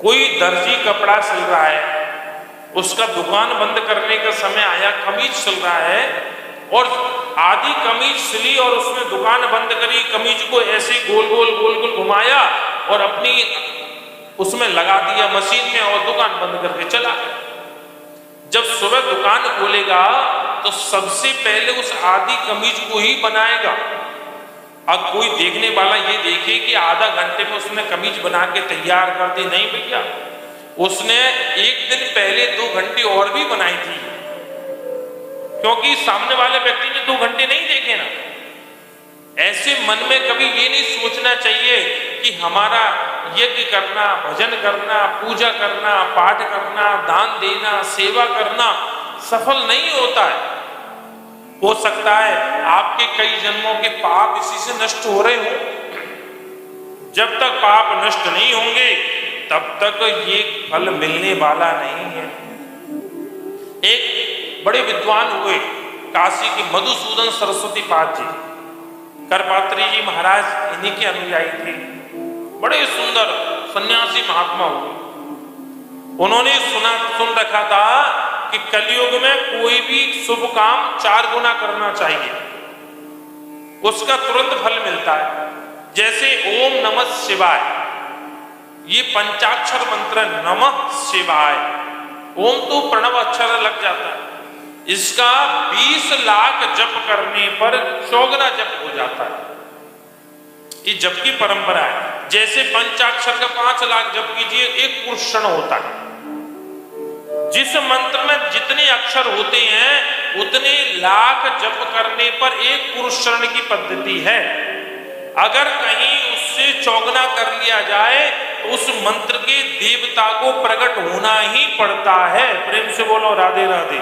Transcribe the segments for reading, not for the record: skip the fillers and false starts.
कोई दर्जी कपड़ा सिल रहा है, उसका दुकान बंद करने का समय आया, कमीज सिल रहा है और आधी कमीज सिली और उसने दुकान बंद करी, कमीज को ऐसे गोल गोल घुमाया और अपनी उसमें लगा दिया मशीन में और दुकान बंद करके चला गया। जब सुबह दुकान खोलेगा तो सबसे पहले उस आधी कमीज को ही बनाएगा। अब कोई देखने वाला ये देखे कि आधा घंटे में उसने कमीज बना के तैयार कर दी, नहीं भैया, उसने एक दिन पहले 2 घंटे और भी बनाई थी, क्योंकि सामने वाले व्यक्ति ने 2 घंटे नहीं देखे ना। ऐसे मन में कभी ये नहीं सोचना चाहिए कि हमारा यज्ञ करना, भजन करना, पूजा करना, पाठ करना, दान देना, सेवा करना सफल नहीं होता है। हो सकता है आपके कई जन्मों के पाप इसी से नष्ट हो रहे हो। जब तक पाप नष्ट नहीं होंगे तब तक ये फल मिलने वाला नहीं है। एक बड़े विद्वान हुए काशी के मधुसूदन सरस्वती पाद जी, करपात्री जी महाराज इन्हीं के अनुयायी थे, बड़े सुंदर सन्यासी महात्मा हुए। उन्होंने सुन रखा था कि कलयुग में कोई भी शुभ काम 4 गुना करना चाहिए, उसका तुरंत फल मिलता है। जैसे ओम नमः शिवाय, ये पंचाक्षर मंत्र नमः शिवाय, ओम तो प्रणव अक्षर लग जाता है, इसका 20 लाख जप करने पर 100 गुना जप हो जाता है। ये जप की परंपरा है। जैसे पंचाक्षर का 5 लाख जप कीजिए, 1 पुरुष क्षण होता है। जिस मंत्र में जितने अक्षर होते हैं उतने लाख जप करने पर 1 पुरुष क्षण की पद्धति है। अगर कहीं उससे चौगुना कर लिया जाए तो उस मंत्र के देवता को प्रकट होना ही पड़ता है। प्रेम से बोलो राधे राधे।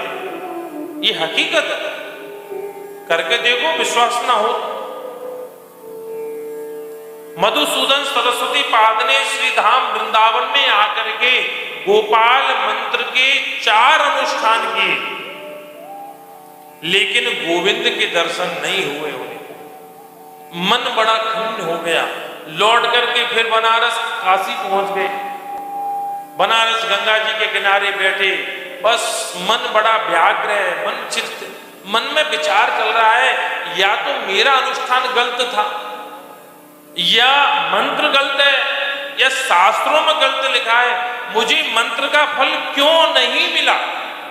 ये हकीकत है, करके देखो, विश्वास ना हो। मधुसूदन सरस्वती पाद ने श्री धाम वृंदावन में आकर के गोपाल मंत्र के 4 अनुष्ठान किए, लेकिन गोविंद के दर्शन नहीं हुए उन्हें। मन बड़ा खिन्न हो गया। लौट करके फिर बनारस काशी पहुंच गए। बनारस गंगा जी के किनारे बैठे, बस मन बड़ा व्याग्र है, मन चित्त, मन में विचार चल रहा है, या तो मेरा अनुष्ठान गलत था, या मंत्र गलत है, या शास्त्रों में गलत लिखा है, मुझे मंत्र का फल क्यों नहीं मिला,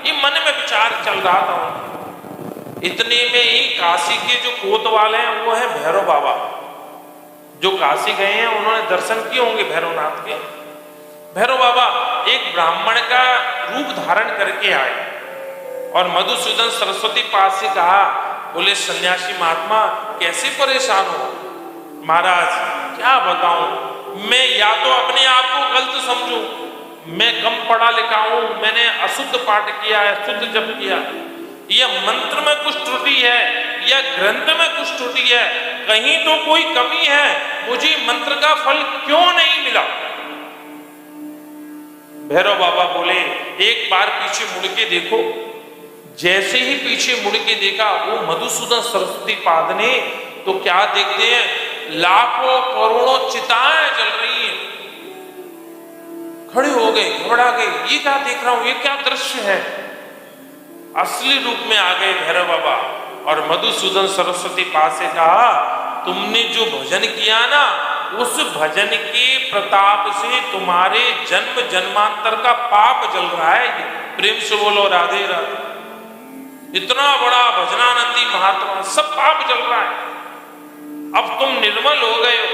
ये मन में विचार चल रहा था। इतने में ही काशी के जो कोतवाल हैं वो है भैरव बाबा। जो काशी गए हैं उन्होंने दर्शन किए होंगे भैरवनाथ के। भैरव बाबा एक ब्राह्मण का रूप धारण करके आए और मधुसूदन सरस्वती पास से कहा, बोले सन्यासी महात्मा कैसे परेशान हो? महाराज क्या बताऊं, मैं या तो अपने आप को गलत समझूं, मैं कम पढ़ा लिखा हूं, मैंने अशुद्ध पाठ किया है, शुद्ध जप किया, या मंत्र में कुछ त्रुटि है, या ग्रंथ में कुछ त्रुटि है, कहीं तो कोई कमी है, मुझे मंत्र का फल क्यों नहीं मिला? भैरव बाबा बोले, एक बार पीछे मुड़ के देखो। जैसे ही पीछे मुड़ के देखा वो मधुसूदन सरस्वती पाद ने, तो क्या देखते हैं, लाखों करोड़ों चिताएं जल रही हैं। खड़े हो गए, घबरा गए, ये क्या देख रहा हूं, ये क्या दृश्य है? असली रूप में आ गए भैरव बाबा और मधुसूदन सरस्वती पास से कहा, तुमने जो भजन किया ना, उस भजन के प्रताप से तुम्हारे जन्म जन्मांतर का पाप जल रहा है। प्रेम से बोलो राधे राधे। इतना बड़ा भजनानंदी महात्मा, सब पाप जल रहा है। अब तुम निर्मल हो गए हो,